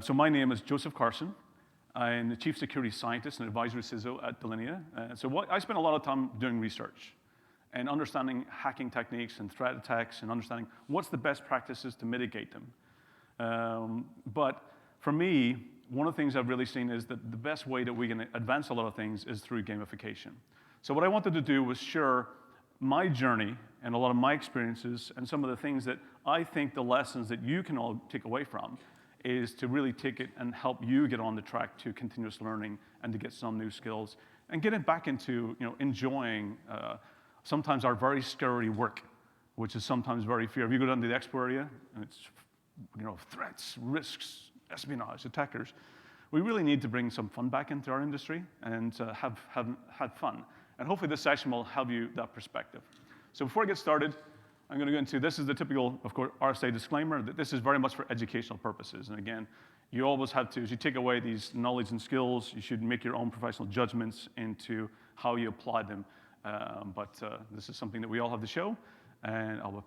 So my name is Joseph Carson. I'm the Chief Security Scientist and Advisory CISO at Delinea. I spend a lot of time doing research and understanding hacking techniques and threat attacks and understanding what's the best practices to mitigate them. But for me, one of the things I've really seen is that the best way that we can advance a lot of things is through gamification. So what I wanted to do was share my journey and a lot of my experiences and some of the things that I think the lessons that you can all take away from is to really take it and help you get on the track to continuous learning and to get some new skills and get it back into enjoying sometimes our very scary work, which is sometimes very fear. If you go down to the expo area and it's threats, risks, espionage, attackers, we really need to bring some fun back into our industry and have fun. And hopefully this session will help you that perspective. So before I get started, I'm going to go into, this is the typical, of course, RSA disclaimer, that this is very much for educational purposes. And again, you always have to, as you take away these knowledge and skills, you should make your own professional judgments into how you apply them. This is something that we all have to show, and I'll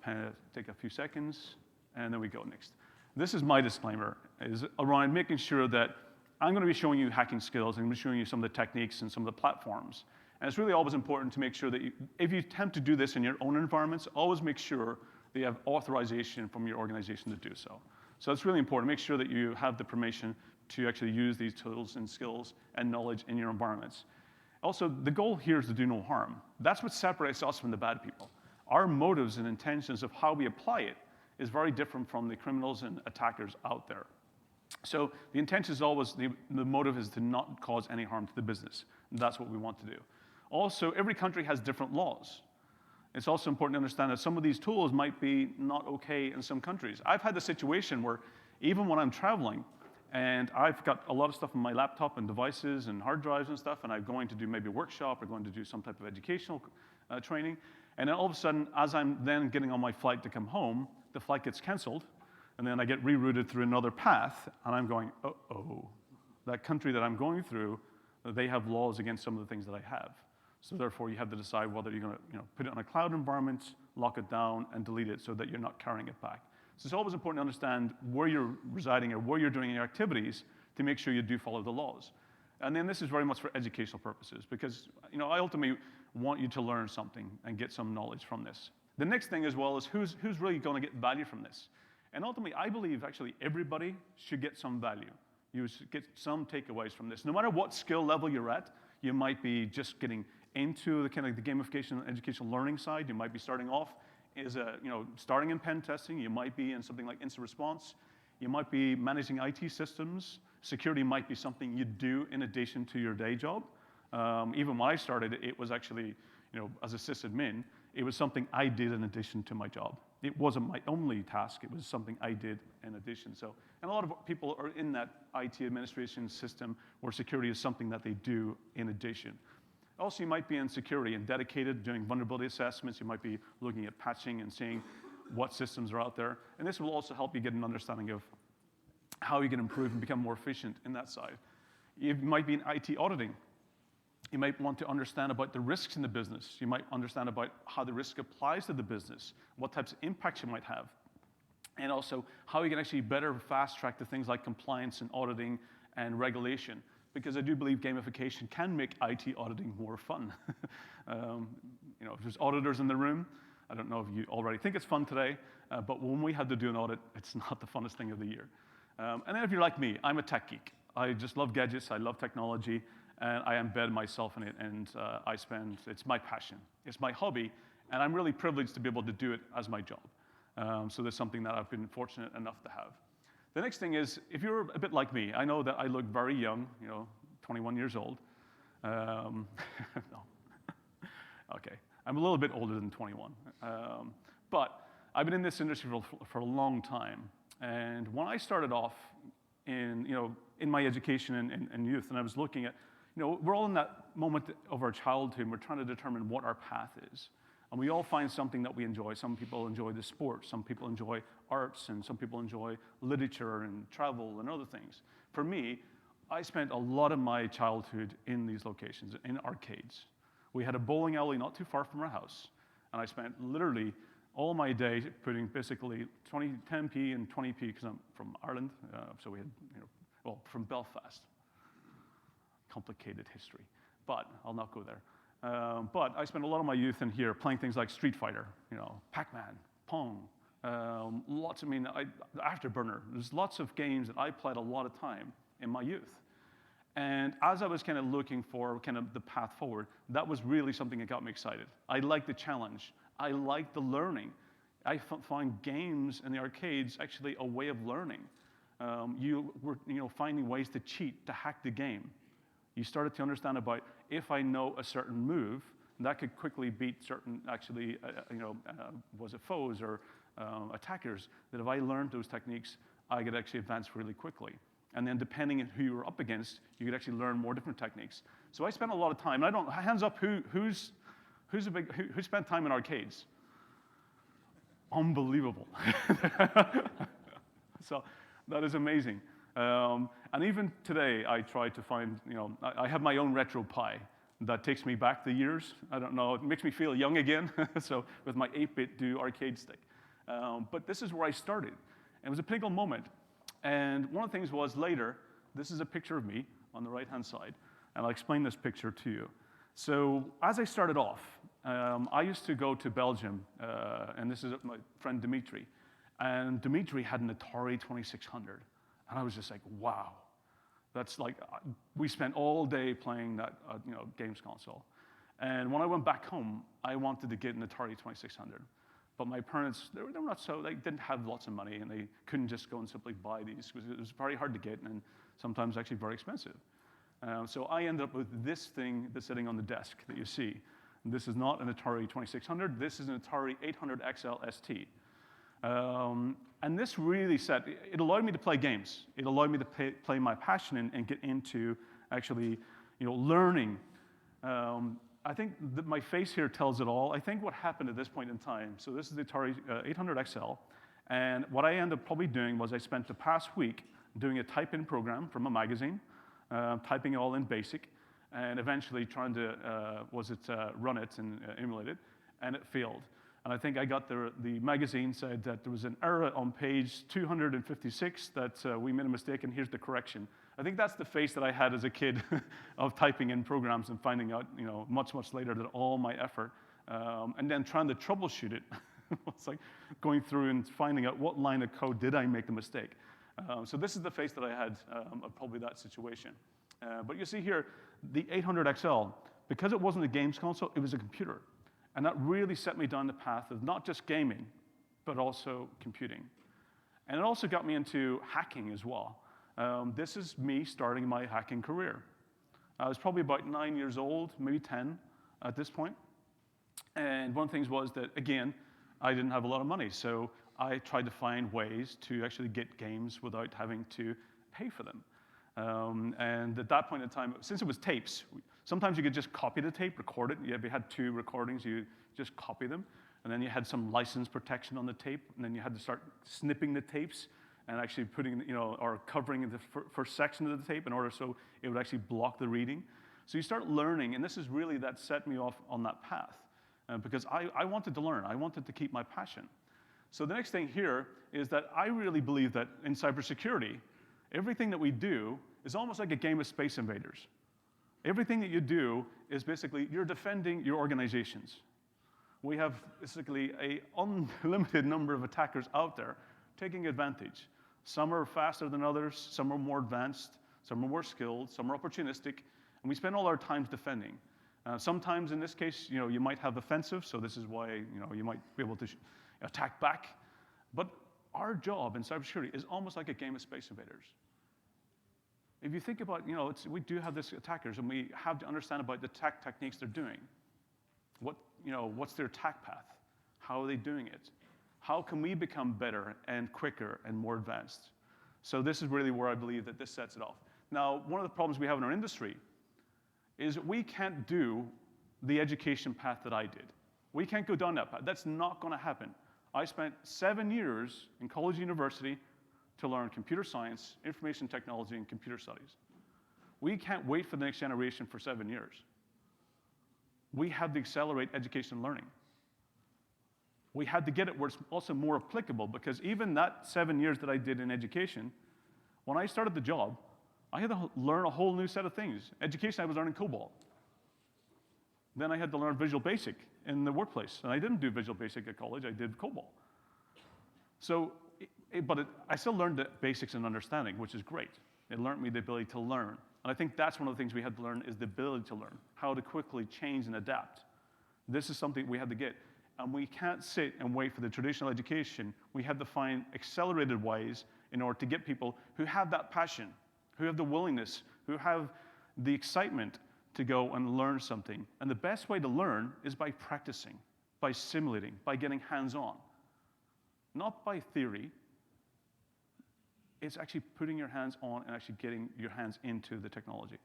take a few seconds, and then we go next. This is my disclaimer, is around making sure that I'm going to be showing you hacking skills, and I'm going to be showing you some of the techniques and some of the platforms. And it's really always important to make sure that if you attempt to do this in your own environments, always make sure that you have authorization from your organization to do so. So it's really important. Make sure that you have the permission to actually use these tools and skills and knowledge in your environments. Also, the goal here is to do no harm. That's what separates us from the bad people. Our motives and intentions of how we apply it is very different from the criminals and attackers out there. So the intention is always, the motive is to not cause any harm to the business. And that's what we want to do. Also, every country has different laws. It's also important to understand that some of these tools might be not okay in some countries. I've had the situation where even when I'm traveling and I've got a lot of stuff on my laptop and devices and hard drives and stuff, and I'm going to do maybe a workshop or going to do some type of educational training, and then all of a sudden, as I'm then getting on my flight to come home, the flight gets canceled, and then I get rerouted through another path, and I'm going, uh-oh, that country that I'm going through, they have laws against some of the things that I have. So therefore, you have to decide whether you're going to put it on a cloud environment, lock it down, and delete it so that you're not carrying it back. So it's always important to understand where you're residing or where you're doing your activities to make sure you do follow the laws. And then this is very much for educational purposes because I ultimately want you to learn something and get some knowledge from this. The next thing as well is who's really going to get value from this. And ultimately, I believe actually everybody should get some value. You should get some takeaways from this. No matter what skill level you're at, you might be just getting into the kind of the gamification and educational learning side. You might be starting off as starting in pen testing. You might be in something like incident response. You might be managing IT systems. Security might be something you do in addition to your day job. Even when I started, it was actually, as a sysadmin, it was something I did in addition to my job. It wasn't my only task. It was something I did in addition. And a lot of people are in that IT administration system where security is something that they do in addition. Also, you might be in security and dedicated, doing vulnerability assessments. You might be looking at patching and seeing what systems are out there. And this will also help you get an understanding of how you can improve and become more efficient in that side. You might be in IT auditing. You might want to understand about the risks in the business. You might understand about how the risk applies to the business, what types of impacts you might have, and also how you can actually better fast-track the things like compliance and auditing and regulation. Because I do believe gamification can make IT auditing more fun. If there's auditors in the room, I don't know if you already think it's fun today, but when we have to do an audit, it's not the funnest thing of the year. And then if you're like me, I'm a tech geek. I just love gadgets, I love technology, and I embed myself in it, and it's my passion. It's my hobby, and I'm really privileged to be able to do it as my job. So that's something that I've been fortunate enough to have. The next thing is, if you're a bit like me, I know that I look very young, 21 years old. No. Okay, I'm a little bit older than 21. But I've been in this industry for a long time. And when I started off in my education and youth, and I was looking at, we're all in that moment of our childhood, and we're trying to determine what our path is. And we all find something that we enjoy. Some people enjoy the sport, some people enjoy arts, and some people enjoy literature and travel and other things. For me, I spent a lot of my childhood in these locations, in arcades. We had a bowling alley not too far from our house, and I spent literally all my day putting basically 10p and 20p, because I'm from Ireland, so we had well, from Belfast. Complicated history, but I'll not go there. But I spent a lot of my youth in here playing things like Street Fighter, Pac-Man, Pong, Afterburner. There's lots of games that I played a lot of time in my youth. And as I was kind of looking for kind of the path forward, that was really something that got me excited. I liked the challenge. I liked the learning. I found games in the arcades actually a way of learning. You were finding ways to cheat, to hack the game. You started to understand about if I know a certain move, that could quickly beat certain was it foes or attackers, that if I learned those techniques, I could actually advance really quickly. And then depending on who you were up against, you could actually learn more different techniques. So I spent a lot of time, and hands up, who spent time in arcades? Unbelievable. So that is amazing. And even today, I try to find, I have my own RetroPie that takes me back the years. I don't know, it makes me feel young again. So with my 8-bit do arcade stick. But this is where I started. It was a pinnacle moment. And one of the things was later, this is a picture of me on the right-hand side. And I'll explain this picture to you. So as I started off, I used to go to Belgium, and this is my friend Dimitri. And Dimitri had an Atari 2600. And I was just like, wow. That's like, we spent all day playing that games console. And when I went back home, I wanted to get an Atari 2600. But my parents, they were not so, they didn't have lots of money, and they couldn't just go and simply buy these, because it was very hard to get and sometimes actually very expensive. So I ended up with this thing that's sitting on the desk that you see. And this is not an Atari 2600, this is an Atari 800 XL ST. And this really it allowed me to play games. It allowed me to play my passion and get into actually, learning. I think that my face here tells it all. I think what happened at this point in time, so this is the Atari 800 XL, and what I ended up probably doing was I spent the past week doing a type-in program from a magazine, typing it all in BASIC, and eventually trying to run it and emulate it, and it failed. And I think I got the magazine said that there was an error on page 256 that we made a mistake, and here's the correction. I think that's the face that I had as a kid of typing in programs and finding out, much, much later that all my effort, and then trying to troubleshoot it. It's like going through and finding out what line of code did I make the mistake. So this is the face that I had of probably that situation. But you see here, the 800 XL, because it wasn't a games console, it was a computer. And that really set me down the path of not just gaming, but also computing. And it also got me into hacking as well. This is me starting my hacking career. I was probably about 9 years old, maybe 10 at this point. And one of the things was that, again, I didn't have a lot of money. So I tried to find ways to actually get games without having to pay for them. And at that point in time, since it was tapes, sometimes you could just copy the tape, record it. If you had 2 recordings, you just copy them. And then you had some license protection on the tape. And then you had to start snipping the tapes and actually putting, or covering the first section of the tape in order so it would actually block the reading. So you start learning, and this is really that set me off on that path. Because I wanted to learn. I wanted to keep my passion. So the next thing here is that I really believe that in cybersecurity, everything that we do is almost like a game of Space Invaders. Everything that you do is basically you're defending your organizations. We have basically an unlimited number of attackers out there taking advantage. Some are faster than others, some are more advanced, some are more skilled, some are opportunistic, and we spend all our time defending. Sometimes in this case, you might have offensive, so this is why you might be able to attack back. But our job in cybersecurity is almost like a game of Space Invaders. If you think about, we do have these attackers, and we have to understand about the attack techniques they're doing. What's their attack path? How are they doing it? How can we become better and quicker and more advanced? So this is really where I believe that this sets it off. Now, one of the problems we have in our industry is that we can't do the education path that I did. We can't go down that path. That's not going to happen. I spent 7 years in college and university to learn computer science, information technology, and computer studies. We can't wait for the next generation for 7 years. We have to accelerate education and learning. We had to get it where it's also more applicable, because even that 7 years that I did in education, when I started the job, I had to learn a whole new set of things. Education, I was learning COBOL. Then I had to learn Visual Basic in the workplace. And I didn't do Visual Basic at college, I did COBOL. So, I still learned the basics and understanding, which is great. It learned me the ability to learn. And I think that's one of the things we had to learn is the ability to learn, how to quickly change and adapt. This is something we had to get. And we can't sit and wait for the traditional education. We have to find accelerated ways in order to get people who have that passion, who have the willingness, who have the excitement to go and learn something. And the best way to learn is by practicing, by simulating, by getting hands-on. Not by theory. It's actually putting your hands on and actually getting your hands into the technology,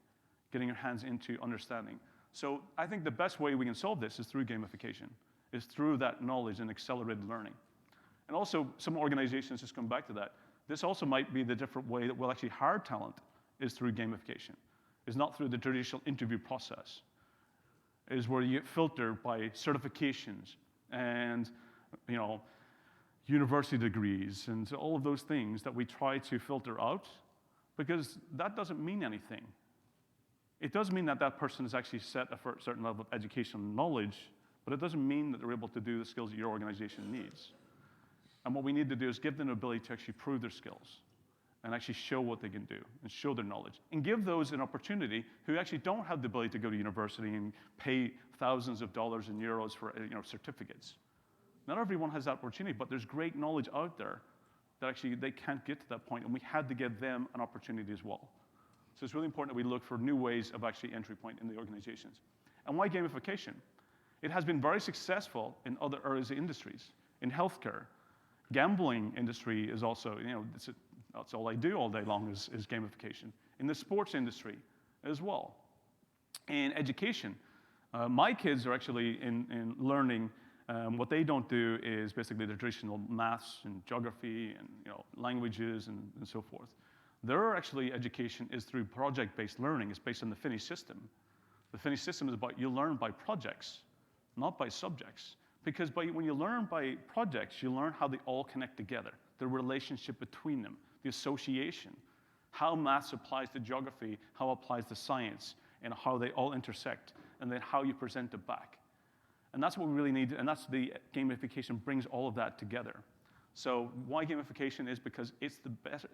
getting your hands into understanding. So I think the best way we can solve this is through gamification, is through that knowledge and accelerated learning. And also, some organizations, just come back to that, this also might be the different way that we'll actually hire talent is through gamification. It's not through the traditional interview process. It is where you get filtered by certifications and, university degrees and all of those things that we try to filter out, because that doesn't mean anything. It does mean that that person is actually set a certain level of educational knowledge, but it doesn't mean that they're able to do the skills that your organization needs. And what we need to do is give them the ability to actually prove their skills and actually show what they can do and show their knowledge. And give those an opportunity who actually don't have the ability to go to university and pay thousands of dollars and euros for certificates. Not everyone has that opportunity, but there's great knowledge out there that actually they can't get to that point, and we had to give them an opportunity as well. So it's really important that we look for new ways of actually entry point in the organizations. And why gamification? It has been very successful in other areas of industries. In healthcare, gambling industry is also, that's all I do all day long is gamification. In the sports industry as well. In education, my kids are actually in learning. What they don't do is basically the traditional maths and geography and languages and so forth. Their actually education is through project-based learning. It's based on the Finnish system. The Finnish system is about you learn by projects, not by subjects. Because when you learn by projects, you learn how they all connect together, the relationship between them, the association, how maths applies to geography, how it applies to science, and how they all intersect, and then how you present it back. And that's what we really need, and that's the gamification brings all of that together. So why gamification is because it's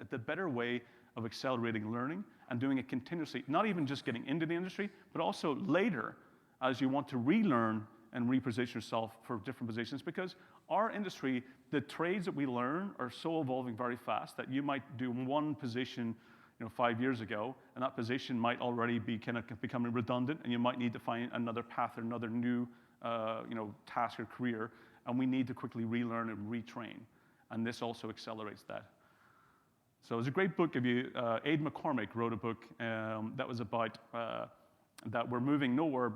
the better way of accelerating learning and doing it continuously, not even just getting into the industry, but also later as you want to relearn and reposition yourself for different positions, because our industry, the trades that we learn are so evolving very fast that you might do one position 5 years ago, and that position might already be kind of becoming redundant, and you might need to find another path or another new task or career, and we need to quickly relearn and retrain. And this also accelerates that. So there's a great book of you, Aid McCormick wrote a book that was about that we're moving nowhere,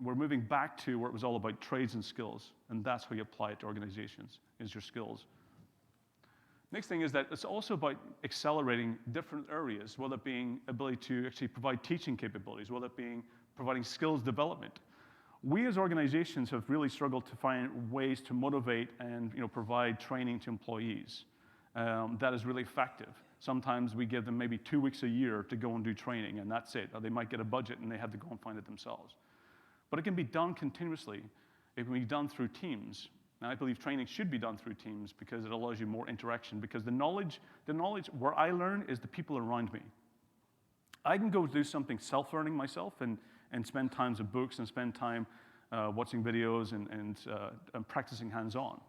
we're moving back to where it was all about trades and skills, and that's how you apply it to organizations, is your skills. Next thing is that it's also about accelerating different areas, whether it being ability to actually provide teaching capabilities, whether it being providing skills development. We as organizations have really struggled to find ways to motivate and provide training to employees that is really effective. Sometimes we give them maybe 2 weeks a year to go and do training, and that's it. Or they might get a budget and they have to go and find it themselves. But it can be done continuously. It can be done through teams. And I believe training should be done through teams because it allows you more interaction. Because the knowledge where I learn is the people around me. I can go do something self-learning myself and spend times with books and spend time watching videos and practicing hands-on.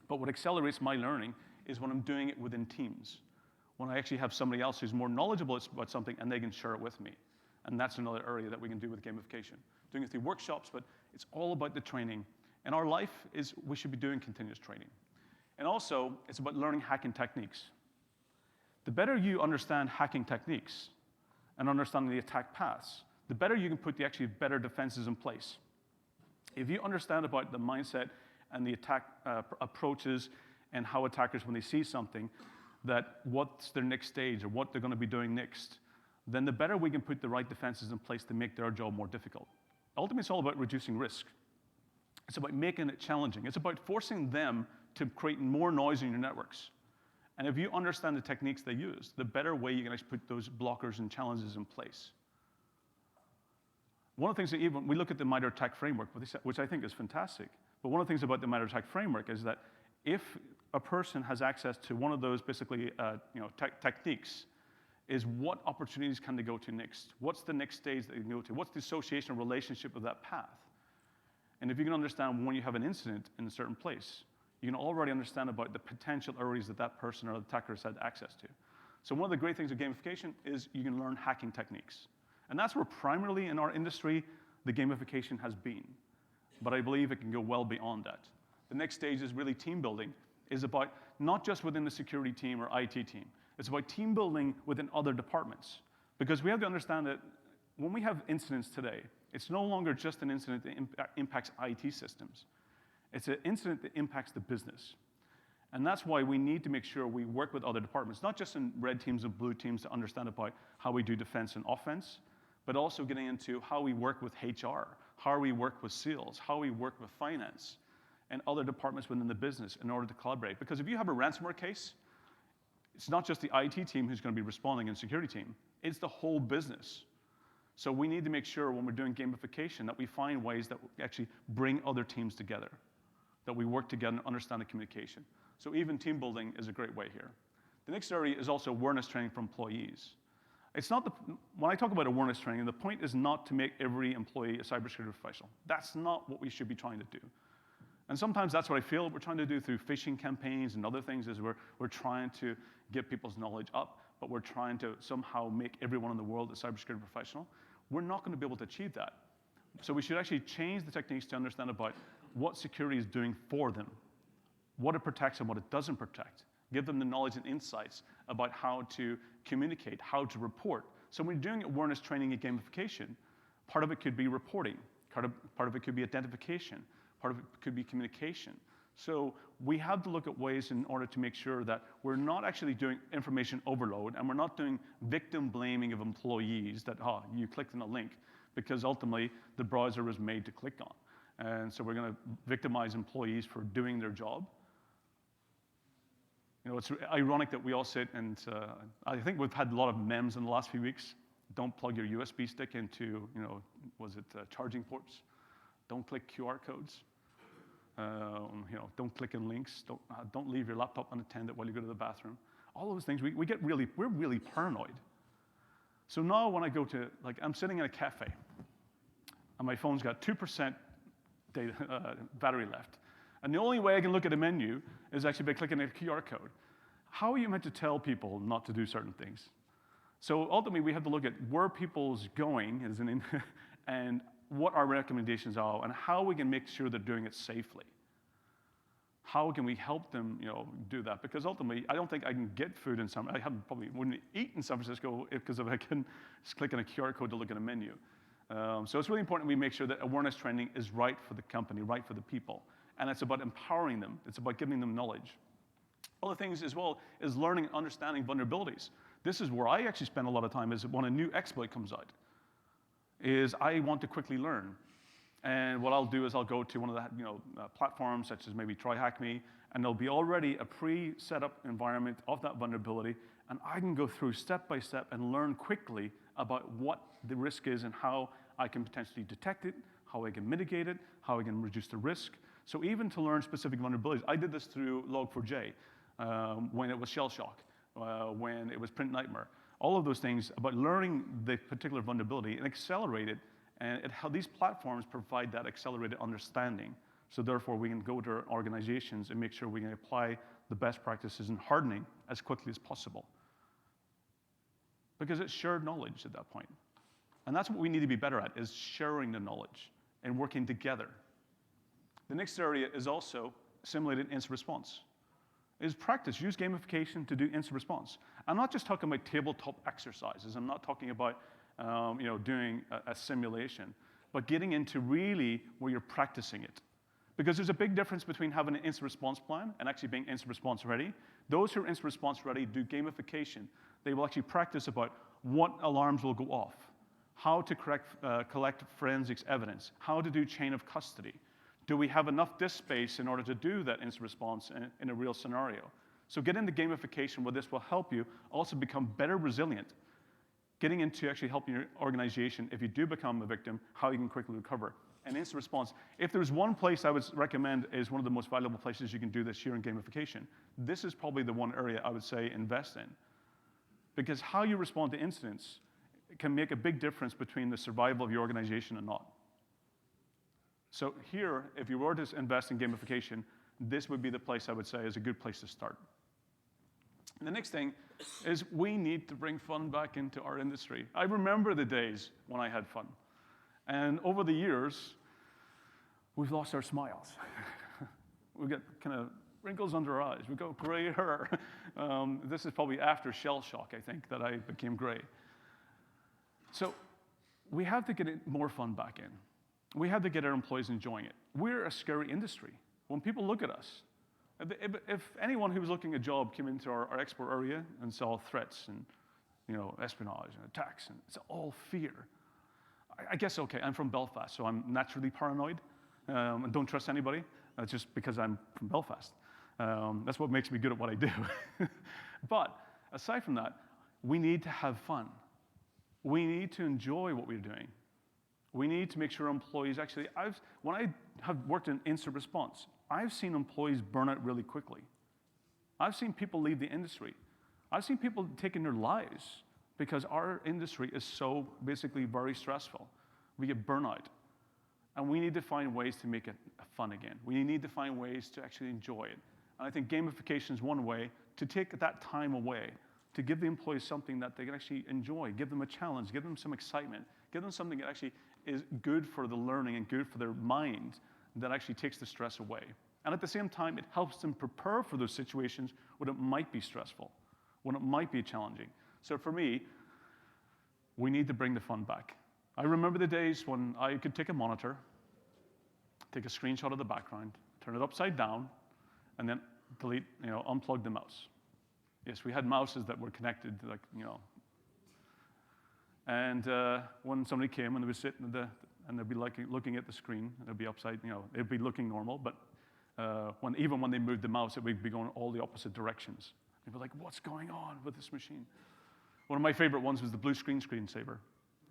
But what accelerates my learning is when I'm doing it within teams. When I actually have somebody else who's more knowledgeable about something and they can share it with me. And that's another area that we can do with gamification. Doing it through workshops, but it's all about the training. And our life is, we should be doing continuous training. And also, it's about learning hacking techniques. The better you understand hacking techniques and understanding the attack paths, the better you can put the actually better defenses in place. If you understand about the mindset and the attack approaches and how attackers, when they see something, that what's their next stage or what they're going to be doing next, then the better we can put the right defenses in place to make their job more difficult. Ultimately, it's all about reducing risk. It's about making it challenging. It's about forcing them to create more noise in your networks And if you understand the techniques they use, the better way you can actually put those blockers and challenges in place. One of the things that even, we look at the MITRE ATT&CK framework, which I think is fantastic, but one of the things about the MITRE ATT&CK framework is that if a person has access to one of those basically techniques, is what opportunities can they go to next? What's the next stage that they can go to? What's the association relationship of that path? And if you can understand when you have an incident in a certain place, you can already understand about the potential areas that that person or the attacker has had access to. So one of the great things of gamification is you can learn hacking techniques. And that's where primarily in our industry, the gamification has been. But I believe it can go well beyond that. The next stage is really team building, is about not just within the security team or IT team. It's about team building within other departments. Because we have to understand that when we have incidents today, it's no longer just an incident that impacts IT systems. It's an incident that impacts the business. And that's why we need to make sure we work with other departments, not just in red teams and blue teams to understand about how we do defense and offense, but also getting into how we work with HR, how we work with sales, how we work with finance, and other departments within the business in order to collaborate. Because if you have a ransomware case, it's not just the IT team who's going to be responding and security team, it's the whole business. So we need to make sure when we're doing gamification that we find ways that we actually bring other teams together, that we work together and understand the communication. So even team building is a great way here. The next area is also awareness training for employees. It's not when I talk about awareness training, the point is not to make every employee a cybersecurity professional. That's not what we should be trying to do. And sometimes that's what I feel we're trying to do through phishing campaigns and other things is we're trying to get people's knowledge up, but we're trying to somehow make everyone in the world a cybersecurity professional. We're not going to be able to achieve that. So we should actually change the techniques to understand about what security is doing for them, what it protects and what it doesn't protect. Give them the knowledge and insights about how to communicate, how to report. So when you're doing awareness training and gamification, part of it could be reporting, part of it could be identification, part of it could be communication. So we have to look at ways in order to make sure that we're not actually doing information overload and we're not doing victim blaming of employees that, you clicked on a link, because ultimately the browser was made to click on. And so we're going to victimize employees for doing their job. You know, it's ironic that we all sit and I think we've had a lot of memes in the last few weeks. Don't plug your USB stick into, charging ports. Don't click QR codes. Don't click on links. Don't leave your laptop unattended while you go to the bathroom. All those things, we're really paranoid. So now when I go to, I'm sitting in a cafe, and my phone's got 2% battery left. And the only way I can look at a menu is actually by clicking a QR code. How are you meant to tell people not to do certain things? So ultimately, we have to look at where people's going and what our recommendations are and how we can make sure they're doing it safely. How can we help them, do that? Because ultimately, I don't think I can get food in I probably wouldn't eat in San Francisco because if I can just click on a QR code to look at a menu. So it's really important we make sure that awareness training is right for the company, right for the people. And it's about empowering them. It's about giving them knowledge. Other things as well is learning and understanding vulnerabilities. This is where I actually spend a lot of time is when a new exploit comes out, is I want to quickly learn. And what I'll do is I'll go to one of the platforms such as maybe TryHackMe, and there'll be already a pre-set up environment of that vulnerability, and I can go through step by step and learn quickly about what the risk is and how I can potentially detect it, how I can mitigate it, how I can reduce the risk. So even to learn specific vulnerabilities, I did this through Log4j when it was Shell Shock, when it was Print Nightmare. All of those things about learning the particular vulnerability and accelerate it, and how these platforms provide that accelerated understanding. So therefore, we can go to our organizations and make sure we can apply the best practices in hardening as quickly as possible. Because it's shared knowledge at that point. And that's what we need to be better at, is sharing the knowledge and working together. The next area is also simulated incident response. Is practice, use gamification to do incident response. I'm not just talking about tabletop exercises. I'm not talking about doing a simulation, but getting into really where you're practicing it. Because there's a big difference between having an incident response plan and actually being incident response ready. Those who are incident response ready do gamification. They will actually practice about what alarms will go off, how to collect forensics evidence, how to do chain of custody. Do we have enough disk space in order to do that incident response in a real scenario? So get into gamification where this will help you also become better resilient, getting into actually helping your organization, if you do become a victim, how you can quickly recover. And instant response, if there's one place I would recommend is one of the most valuable places you can do this here in gamification, this is probably the one area I would say invest in. Because how you respond to incidents can make a big difference between the survival of your organization and not. So here, if you were to invest in gamification, this would be the place I would say is a good place to start. And the next thing is we need to bring fun back into our industry. I remember the days when I had fun. And over the years, we've lost our smiles. We get kind of wrinkles under our eyes. We got gray hair. This is probably after shell shock, I think, that I became gray. So we have to get more fun back in. We have to get our employees enjoying it. We're a scary industry. When people look at us, if anyone who was looking at a job came into our export area and saw threats and espionage and attacks, and it's all fear. I guess, okay, I'm from Belfast, so I'm naturally paranoid and don't trust anybody. That's just because I'm from Belfast. That's what makes me good at what I do. But aside from that, we need to have fun. We need to enjoy what we're doing. We need to make sure employees actually, when I have worked in instant response, I've seen employees burn out really quickly. I've seen people leave the industry. I've seen people taking their lives because our industry is so basically very stressful. We get burnout. And we need to find ways to make it fun again. We need to find ways to actually enjoy it. And I think gamification is one way to take that time away, to give the employees something that they can actually enjoy, give them a challenge, give them some excitement, give them something that actually is good for the learning and good for their mind that actually takes the stress away. And at the same time, it helps them prepare for those situations when it might be stressful, when it might be challenging. So for me, we need to bring the fun back. I remember the days when I could take a monitor, take a screenshot of the background, turn it upside down, and then delete, unplug the mouse. Yes, we had mouses that were connected, And when somebody came and they would sit and they'd be looking at the screen, and it'd be upside, it'd be looking normal, but even when they moved the mouse, it would be going all the opposite directions. They'd be like, what's going on with this machine? One of my favorite ones was the blue screensaver.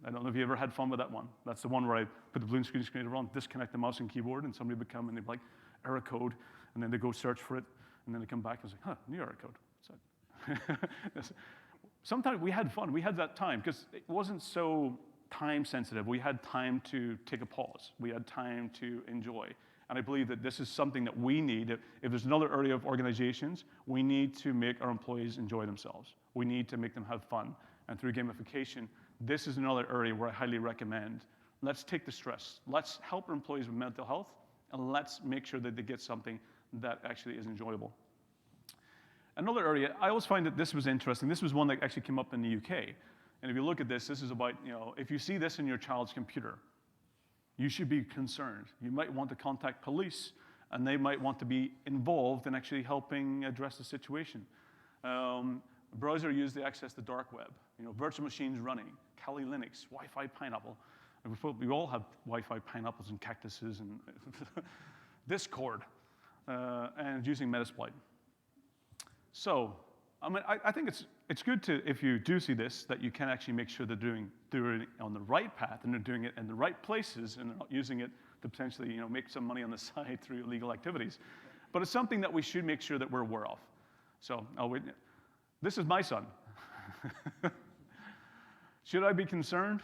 I don't know if you ever had fun with that one. That's the one where I put the blue screensaver on, disconnect the mouse and keyboard, and somebody would come and they'd be like, error code, and then they go search for it, and then they come back and say, new error code. What's that? Sometimes we had fun. We had that time because it wasn't so time sensitive. We had time to take a pause. We had time to enjoy. And I believe that this is something that we need. If there's another area of organizations, we need to make our employees enjoy themselves. We need to make them have fun. And through gamification, this is another area where I highly recommend. Let's take the stress. Let's help our employees with mental health, and let's make sure that they get something that actually is enjoyable. Another area, I always find that this was interesting. This was one that actually came up in the UK. And if you look at this is about, if you see this in your child's computer, you should be concerned. You might want to contact police, and they might want to be involved in actually helping address the situation. Browser used to access the dark web. Virtual machines running, Kali Linux, Wi-Fi Pineapple. And we all have Wi-Fi pineapples and cactuses and Discord, and using Metasploit. So, I think it's good to, if you do see this, that you can actually make sure they're doing it on the right path and they're doing it in the right places and they're not using it to potentially, make some money on the side through illegal activities. But it's something that we should make sure that we're aware of. So, this is my son. Should I be concerned?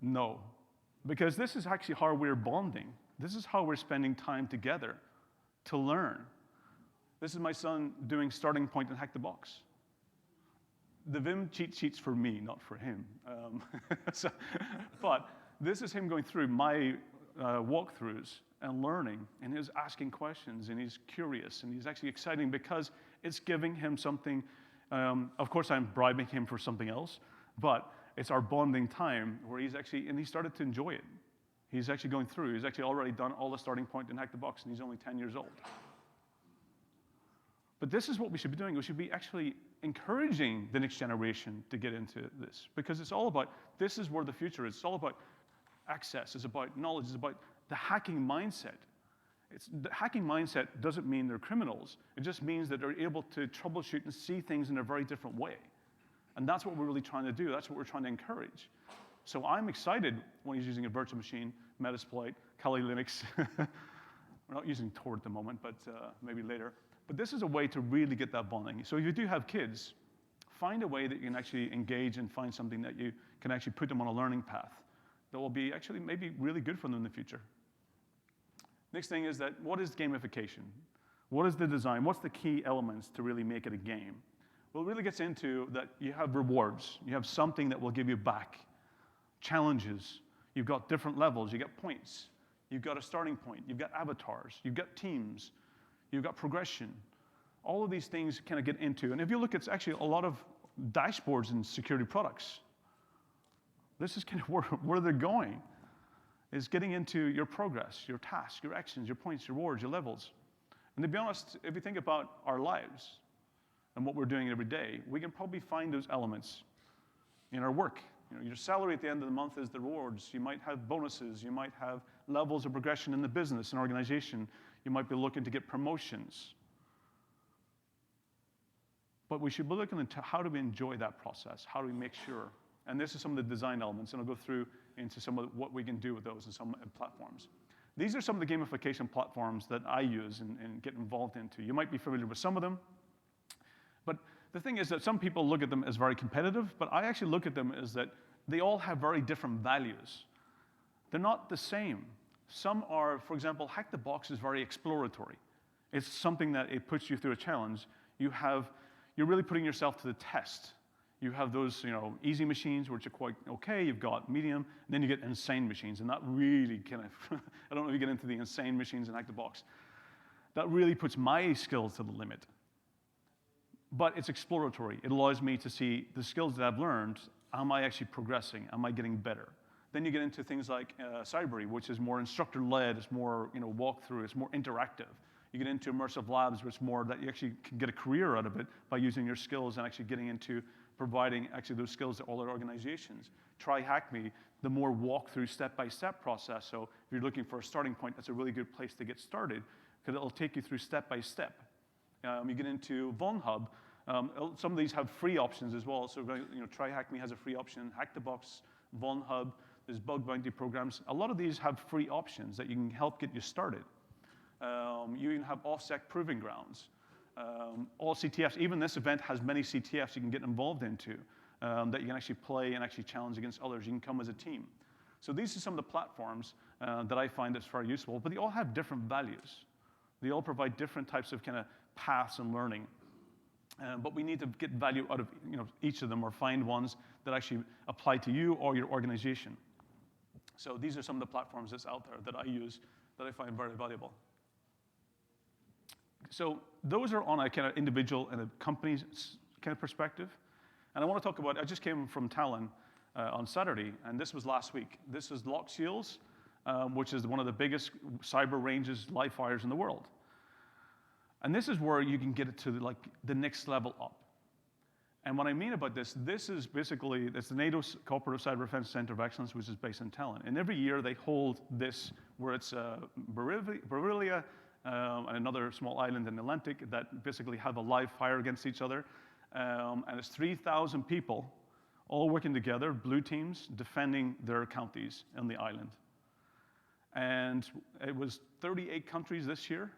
No, because this is actually how we're bonding. This is how we're spending time together to learn. This is my son doing starting point and hack the box. The Vim cheat sheet's for me, not for him. But this is him going through my walkthroughs and learning, and he's asking questions, and he's curious, and he's actually exciting because it's giving him something. Of course, I'm bribing him for something else, but it's our bonding time where he started to enjoy it. He's actually going through. He's actually already done all the starting point and hack the box, and he's only 10 years old. But this is what we should be doing. We should be actually encouraging the next generation to get into this, because it's all about, this is where the future is. It's all about access. It's about knowledge. It's about the hacking mindset. The hacking mindset doesn't mean they're criminals. It just means that they're able to troubleshoot and see things in a very different way. And that's what we're really trying to do. That's what we're trying to encourage. So I'm excited when he's using a virtual machine, Metasploit, Kali Linux. We're not using Tor at the moment, but maybe later. But this is a way to really get that bonding. So if you do have kids, find a way that you can actually engage and find something that you can actually put them on a learning path that will be actually maybe really good for them in the future. Next thing is that, what is gamification? What is the design? What's the key elements to really make it a game? Well, it really gets into that you have rewards. You have something that will give you back. Challenges. You've got different levels. You get points. You've got a starting point. You've got avatars. You've got teams. You've got progression. All of these things kind of get into. And if you look, it's actually a lot of dashboards in security products. This is kind of where they're going, is getting into your progress, your tasks, your actions, your points, your rewards, your levels. And to be honest, if you think about our lives and what we're doing every day, we can probably find those elements in our work. You know, your salary at the end of the month is the rewards. You might have bonuses. You might have levels of progression in the business and organization. You might be looking to get promotions. But we should be looking into how do we enjoy that process? How do we make sure? And this is some of the design elements, and I'll go through into some of what we can do with those and some platforms. These are some of the gamification platforms that I use and get involved into. You might be familiar with some of them, but the thing is that some people look at them as very competitive, but I actually look at them as that they all have very different values. They're not the same. Some are, for example, Hack the Box is very exploratory. It's something that it puts you through a challenge. You're really putting yourself to the test. You have those, easy machines, which are quite okay. You've got medium, and then you get insane machines, and that really kind of, I don't know if you get into the insane machines in Hack the Box. That really puts my skills to the limit. But it's exploratory. It allows me to see the skills that I've learned. Am I actually progressing? Am I getting better? Then you get into things like Cybery, which is more instructor-led. It's more, walkthrough. It's more interactive. You get into immersive labs, which is more that you actually can get a career out of it by using your skills and actually getting into providing actually those skills to all our organizations. Try HackMe, the more walkthrough step-by-step process. So if you're looking for a starting point, that's a really good place to get started because it'll take you through step-by-step. You get into VulnHub. Some of these have free options as well. So Try HackMe has a free option. Hack the Box, VulnHub, there's bug bounty programs. A lot of these have free options that you can help get you started. You even have OffSec proving grounds. All CTFs, even this event has many CTFs you can get involved into that you can actually play and actually challenge against others. You can come as a team. So these are some of the platforms that I find that's very useful, but they all have different values. They all provide different types of kind of paths and learning. But we need to get value out of each of them or find ones that actually apply to you or your organization. So these are some of the platforms that's out there that I use that I find very valuable. So those are on a kind of individual and a company's kind of perspective. And I want to talk about, I just came from Tallinn on Saturday, and this was last week. This is Lock Seals, which is one of the biggest cyber ranges live fires in the world. And this is where you can get it to the next level up. And what I mean about this is basically, it's the NATO Cooperative Cyber Defense Center of Excellence, which is based in Tallinn. And every year they hold this, where it's Berilia and another small island in the Atlantic that basically have a live fire against each other. And it's 3,000 people all working together, blue teams, defending their counties on the island. And it was 38 countries this year.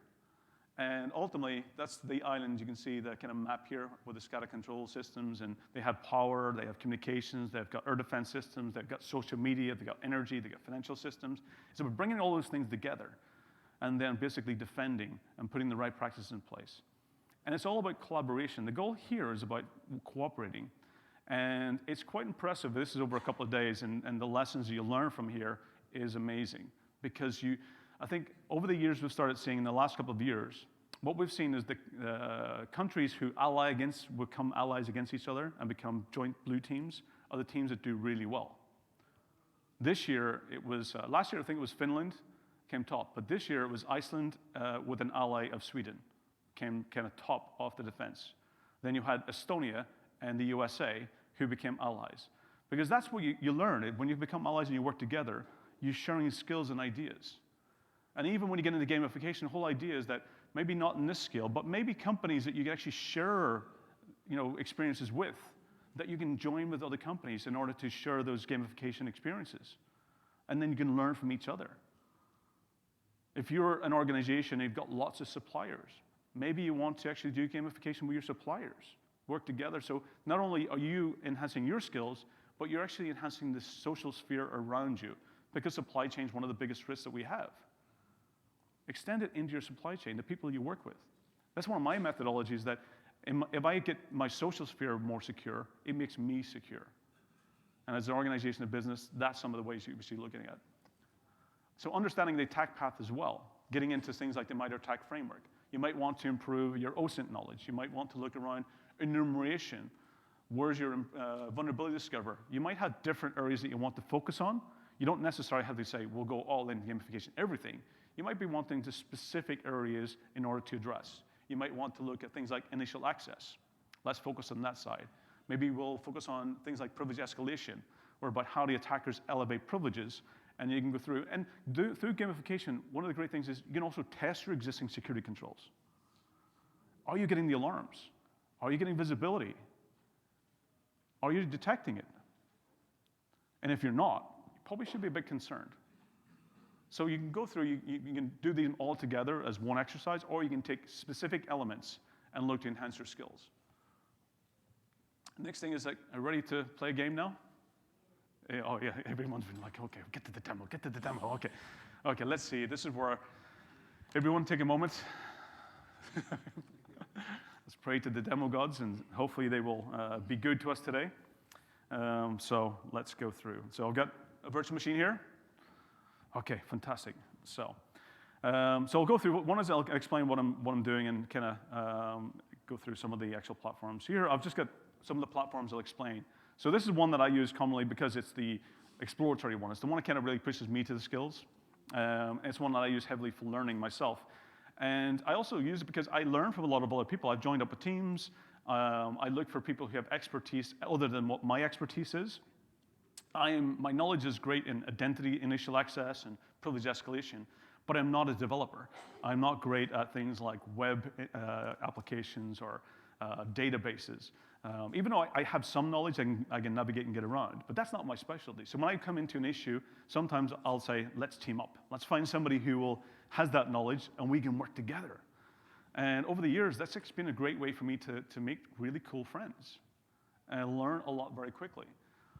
And ultimately, that's the island. You can see the kind of map here with the SCADA control systems, and they have power, they have communications, they've got air defense systems, they've got social media, they've got energy, they've got financial systems. So we're bringing all those things together and then basically defending and putting the right practices in place. And it's all about collaboration. The goal here is about cooperating. And it's quite impressive. This is over a couple of days, and the lessons you learn from here is amazing. Because I think over the years we've started seeing, in the last couple of years, what we've seen is the countries who become allies against each other and become joint blue teams are the teams that do really well. This year, last year I think it was Finland came top, but this year it was Iceland with an ally of Sweden came kind of top of the defense. Then you had Estonia and the USA who became allies. Because that's what you learn. When you become allies and you work together, you're sharing skills and ideas. And even when you get into gamification, the whole idea is that maybe not in this scale, but maybe companies that you can actually share, experiences with, that you can join with other companies in order to share those gamification experiences. And then you can learn from each other. If you're an organization and you've got lots of suppliers, maybe you want to actually do gamification with your suppliers, work together. So not only are you enhancing your skills, but you're actually enhancing the social sphere around you, because supply chain is one of the biggest risks that we have. Extend it into your supply chain, the people you work with. That's one of my methodologies, that if I get my social sphere more secure, it makes me secure. And as an organization of business, that's some of the ways you should be looking at. So understanding the attack path as well, getting into things like the MITRE ATT&CK framework. You might want to improve your OSINT knowledge. You might want to look around enumeration. Where's your vulnerability discover? You might have different areas that you want to focus on. You don't necessarily have to say, we'll go all in gamification, everything. You might be wanting to specific areas in order to address. You might want to look at things like initial access. Let's focus on that side. Maybe we'll focus on things like privilege escalation, or about how the attackers elevate privileges, and you can go through. And through gamification, one of the great things is you can also test your existing security controls. Are you getting the alarms? Are you getting visibility? Are you detecting it? And if you're not, you probably should be a bit concerned. So you can go through, you can do them all together as one exercise, or you can take specific elements and look to enhance your skills. Next thing is, like, are you ready to play a game now? Oh yeah, everyone's been like, okay, get to the demo, okay. Okay, let's see, this is where, everyone take a moment. Let's pray to the demo gods, and hopefully they will be good to us today. So let's go through. So I've got a virtual machine here. Okay, fantastic. So I'll go through. One is I'll explain what I'm doing, and kind of go through some of the actual platforms. Here, I've just got some of the platforms I'll explain. So this is one that I use commonly because it's the exploratory one. It's the one that kind of really pushes me to the skills. It's one that I use heavily for learning myself. And I also use it because I learn from a lot of other people. I've joined up with teams. I look for people who have expertise other than what my expertise is. My knowledge is great in identity, initial access, and privilege escalation, but I'm not a developer. I'm not great at things like web applications or databases. Even though I have some knowledge, I can navigate and get around, but that's not my specialty. So when I come into an issue, sometimes I'll say, let's team up. Let's find somebody who has that knowledge, and we can work together. And over the years, that's been a great way for me to make really cool friends and learn a lot very quickly.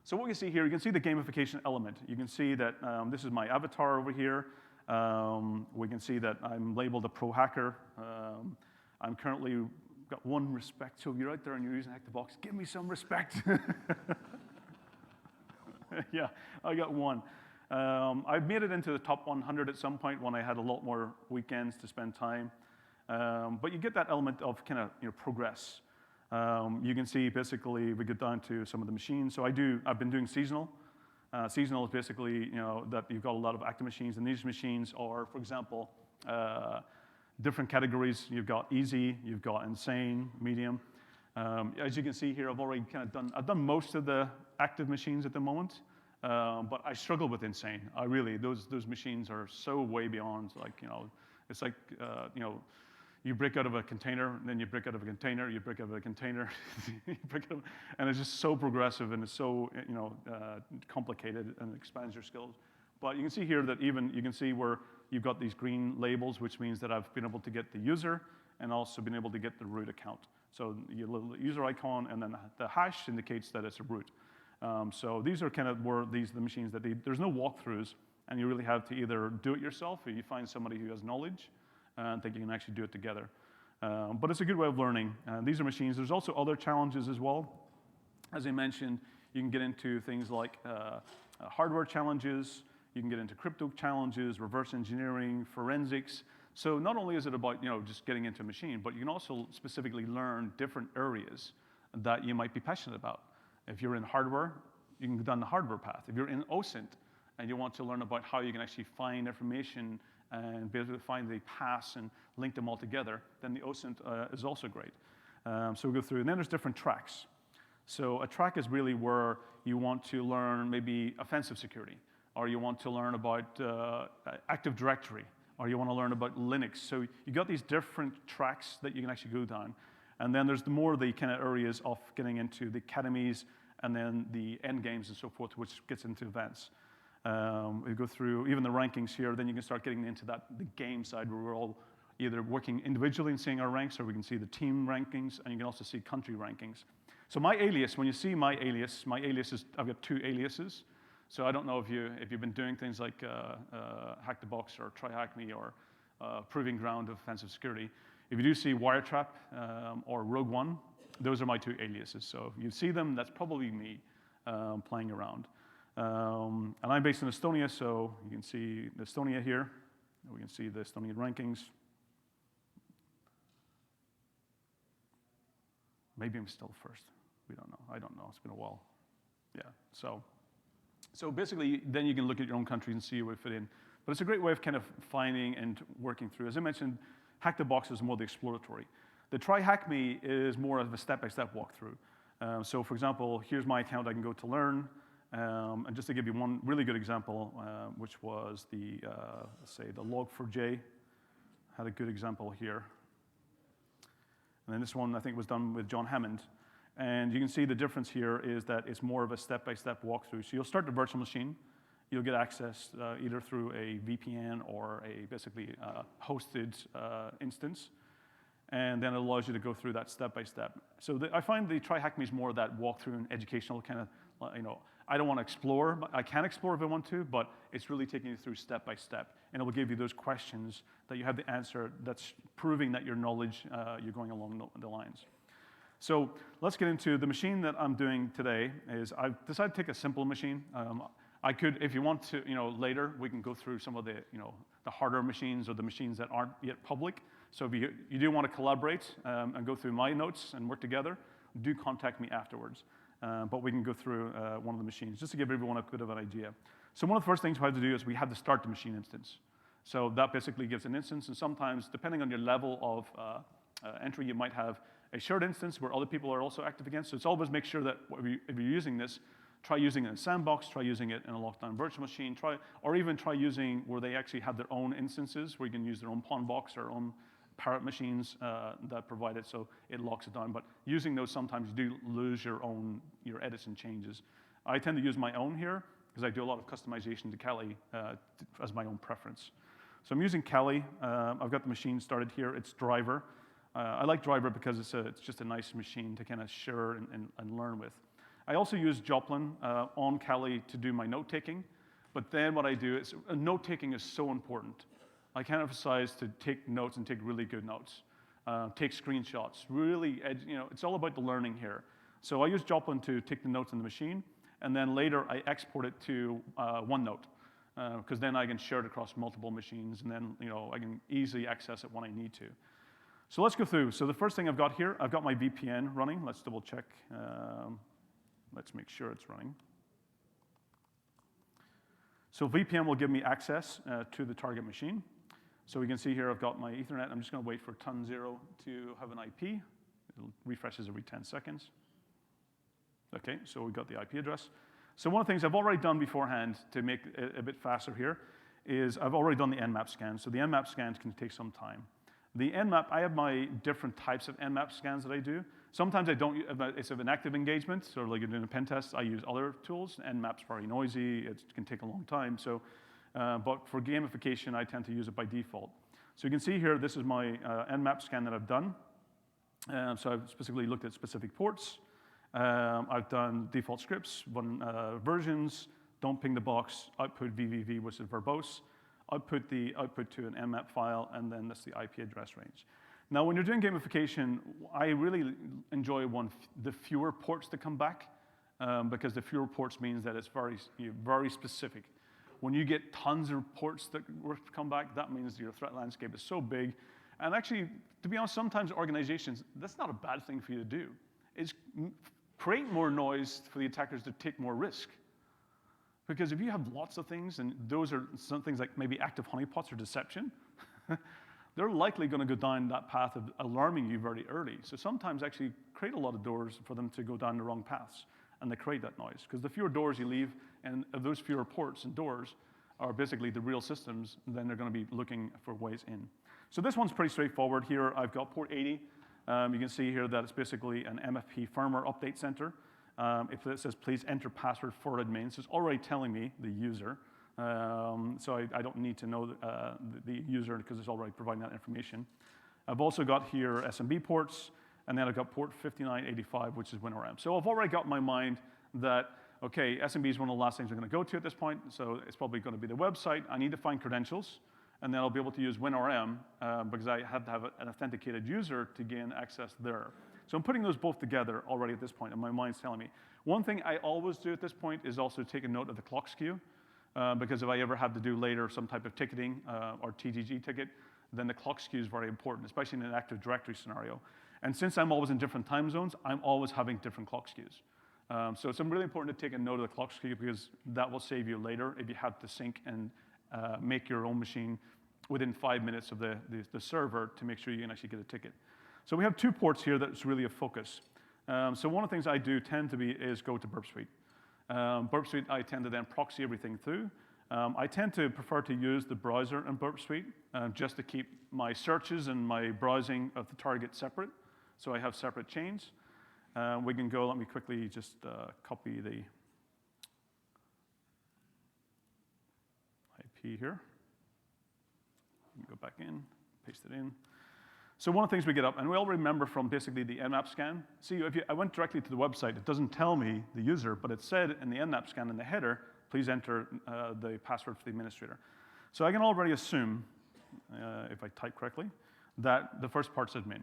So what you see here, you can see the gamification element. You can see that this is my avatar over here. We can see that I'm labeled a pro hacker. I'm currently got one respect. So if you're out there and you're using Hack the Box, give me some respect. Yeah, I got one. I've made it into the top 100 at some point when I had a lot more weekends to spend time. But you get that element of kind of progress. You can see basically we get down to some of the machines. So I've been doing seasonal. Seasonal is basically that you've got a lot of active machines, and these machines are, for example, different categories. You've got easy, you've got insane, medium. As you can see here, I've done most of the active machines at the moment, but I struggle with insane. Those machines are so way beyond, it's like, you break out of a container, and then you break out of a container, you break out of a container, and it's just so progressive, and it's so complicated, and it expands your skills. But you can see here that even you can see where you've got these green labels, which means that I've been able to get the user and also been able to get the root account. So your little user icon, and then the hash indicates that it's a root. So these are kind of where the machines that there's no walkthroughs, and you really have to either do it yourself or you find somebody who has knowledge and think you can actually do it together. But it's a good way of learning. These are machines. There's also other challenges as well. As I mentioned, you can get into things like hardware challenges. You can get into crypto challenges, reverse engineering, forensics. So not only is it about just getting into a machine, but you can also specifically learn different areas that you might be passionate about. If you're in hardware, you can go down the hardware path. If you're in OSINT and you want to learn about how you can actually find information and be able to find the paths and link them all together, then the OSINT is also great. So we'll go through, and then there's different tracks. So a track is really where you want to learn maybe offensive security, or you want to learn about Active Directory, or you want to learn about Linux. So you got these different tracks that you can actually go down. And then there's the kind of areas of getting into the academies and then the end games and so forth, which gets into events. We go through even the rankings here, then you can start getting into the game side where we're all either working individually and seeing our ranks, or we can see the team rankings, and you can also see country rankings. So my alias, when you see my alias is, I've got 2 aliases. So I don't know if you've been doing things like Hack the Box or Try Hack Me or Proving Ground of Offensive Security. If you do see Wiretrap or Rogue One, those are my 2 aliases. So if you see them, that's probably me playing around. And I'm based in Estonia, so you can see Estonia here. We can see the Estonian rankings. Maybe I'm still first. We don't know. I don't know. It's been a while. Yeah. So basically, then you can look at your own country and see where you fit in. But it's a great way of kind of finding and working through. As I mentioned, Hack the Box is more the exploratory. The Try Hack Me is more of a step-by-step walkthrough. So for example, here's my account I can go to learn. And just to give you one really good example, which was let's say the Log4j, had a good example here. And then this one, I think, was done with John Hammond. And you can see the difference here is that it's more of a step-by-step walkthrough. So you'll start the virtual machine. You'll get access either through a VPN or basically hosted instance. And then it allows you to go through that step-by-step. So I find the Try Hack Me is more of that walkthrough and educational kind of, I don't want to explore, but I can explore if I want to, but it's really taking you through step-by-step. And it will give you those questions that you have the answer that's proving that your knowledge, you're going along the lines. So let's get into the machine that I'm doing today. I've decided to take a simple machine. I could, if you want to, later, we can go through some of the harder machines or the machines that aren't yet public. So if you do want to collaborate and go through my notes and work together, do contact me afterwards. But we can go through one of the machines, just to give everyone a bit of an idea. So one of the first things we have to do is we have to start the machine instance. So that basically gives an instance, and sometimes, depending on your level of entry, you might have a shared instance where other people are also active against. So it's always make sure that if you're using this, try using it in a sandbox, try using it in a lockdown virtual machine, or even try using where they actually have their own instances, where you can use their own pawn box or own parrot machines that provide it, so it locks it down. But using those, sometimes you do lose your edits and changes. I tend to use my own here because I do a lot of customization to Kali as my own preference. So I'm using Kali. I've got the machine started here. It's Driver. I like Driver because it's just a nice machine to kind of share and learn with. I also use Joplin on Kali to do my note-taking. But then what I do is, note-taking is so important. I can't emphasize to take notes and take really good notes. Take screenshots. Really, it's all about the learning here. So I use Joplin to take the notes in the machine, and then later I export it to OneNote, because then I can share it across multiple machines, and then I can easily access it when I need to. So let's go through. So the first thing I've got here, I've got my VPN running. Let's double check. Let's make sure it's running. So VPN will give me access to the target machine. So we can see here I've got my Ethernet. I'm just going to wait for ton0 to have an IP. It refreshes every 10 seconds. OK, so we've got the IP address. So one of the things I've already done beforehand to make it a bit faster here is I've already done the Nmap scan. So the Nmap scans can take some time. The Nmap, I have my different types of Nmap scans that I do. Sometimes I don't, it's of an active engagement, so like you're doing a pen test, I use other tools. Nmap's very noisy, it can take a long time. So, but for gamification, I tend to use it by default. So you can see here, this is my Nmap scan that I've done. So I've specifically looked at specific ports. I've done default scripts, versions, don't ping the box, output VVV, which is verbose, output the output to an Nmap file, and then that's the IP address range. Now, when you're doing gamification, I really enjoy the fewer ports that come back, because the fewer ports means that it's very specific. When you get tons of ports that come back, that means your threat landscape is so big. And actually, to be honest, sometimes organizations, that's not a bad thing for you to do. It's create more noise for the attackers to take more risk. Because if you have lots of things, and those are some things like maybe active honeypots or deception, they're likely going to go down that path of alarming you very early. So sometimes actually create a lot of doors for them to go down the wrong paths, and they create that noise. Because the fewer doors you leave, and of those fewer ports and doors, are basically the real systems, then they're going to be looking for ways in. So this one's pretty straightforward. Here I've got port 80. You can see here that it's basically an MFP firmware update center. If it says please enter password for admin, so it's already telling me the user. So I don't need to know the user because it's already providing that information. I've also got here SMB ports, and then I've got port 5985, which is WinRM. So I've already got in my mind that, okay, SMB is one of the last things I'm going to go to at this point, so it's probably going to be the website. I need to find credentials, and then I'll be able to use WinRM because I have to have an authenticated user to gain access there. So I'm putting those both together already at this point, and my mind's telling me. One thing I always do at this point is also take a note of the clock skew, because if I ever have to do later some type of ticketing or TGG ticket, then the clock skew is very important, especially in an Active Directory scenario. And since I'm always in different time zones, I'm always having different clock skews. So it's really important to take a note of the clock skew because that will save you later if you have to sync and make your own machine within 5 minutes of the server to make sure you can actually get a ticket. So we have 2 ports here that's really a focus. So one of the things I do tend to be is go to Burp Suite. Burp Suite, I tend to then proxy everything through. I tend to prefer to use the browser in Burp Suite just to keep my searches and my browsing of the target separate. So I have separate chains. We can go, let me quickly just copy the IP here. Go back in, paste it in. So one of the things we get up, and we all remember from basically the Nmap scan. See, I went directly to the website. It doesn't tell me the user, but it said in the Nmap scan in the header, please enter the password for the administrator. So I can already assume, if I type correctly, that the first part's admin.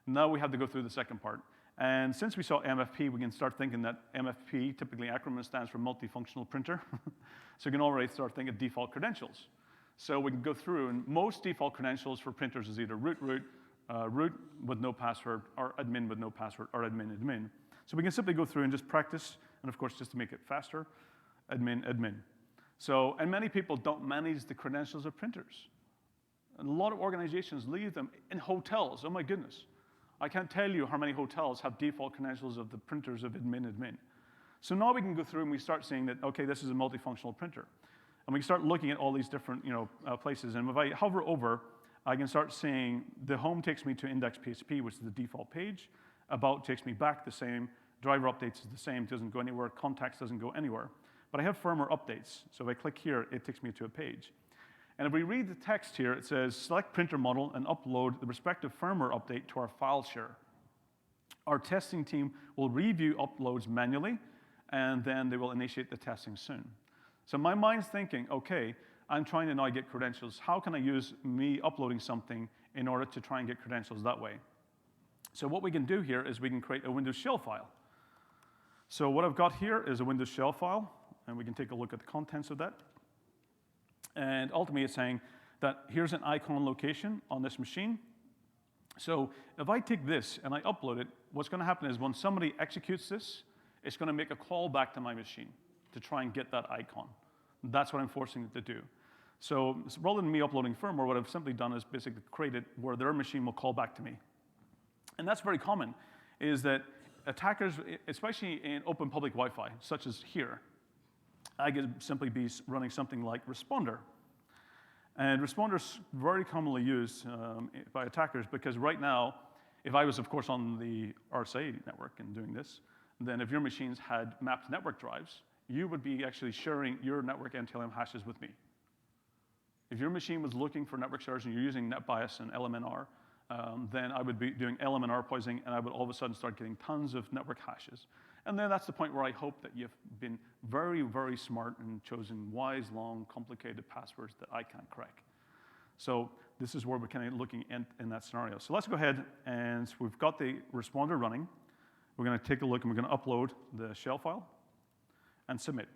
Now we have to go through the second part. And since we saw MFP, we can start thinking that MFP, typically acronym, stands for multifunctional printer. So you can already start thinking default credentials. So we can go through, and most default credentials for printers is either root with no password, or admin with no password, or admin. So we can simply go through and just practice, and of course, just to make it faster, admin. So, and many people don't manage the credentials of printers. And a lot of organizations leave them in hotels. Oh my goodness. I can't tell you how many hotels have default credentials of the printers of admin. So now we can go through and we start seeing that, okay, this is a multifunctional printer. And we can start looking at all these different places. And if I hover over, I can start seeing the home takes me to index.php, which is the default page. About takes me back the same. Driver updates is the same, doesn't go anywhere. Contacts doesn't go anywhere. But I have firmware updates. So if I click here, it takes me to a page. And if we read the text here, it says, select printer model and upload the respective firmware update to our file share. Our testing team will review uploads manually, and then they will initiate the testing soon. So my mind's thinking, okay, I'm trying to now get credentials. How can I use me uploading something in order to try and get credentials that way? So what we can do here is we can create a Windows shell file. So what I've got here is a Windows shell file, and we can take a look at the contents of that. And ultimately, it's saying that here's an icon location on this machine. So if I take this and I upload it, what's going to happen is when somebody executes this, it's going to make a call back to my machine to try and get that icon. That's what I'm forcing it to do. So rather than me uploading firmware, what I've simply done is basically created where their machine will call back to me. And that's very common, is that attackers, especially in open public Wi-Fi, such as here, I could simply be running something like Responder. And Responder is very commonly used by attackers because right now, if I was, of course, on the RSA network and doing this, then if your machines had mapped network drives, you would be actually sharing your network NTLM hashes with me. If your machine was looking for network shares and you're using NetBIOS and LMNR, then I would be doing LMNR poisoning, and I would all of a sudden start getting tons of network hashes. And then that's the point where I hope that you've been very, very smart and chosen wise, long, complicated passwords that I can't crack. So this is where we're kind of looking in that scenario. So let's go ahead, and we've got the Responder running. We're going to take a look, and we're going to upload the shell file and submit.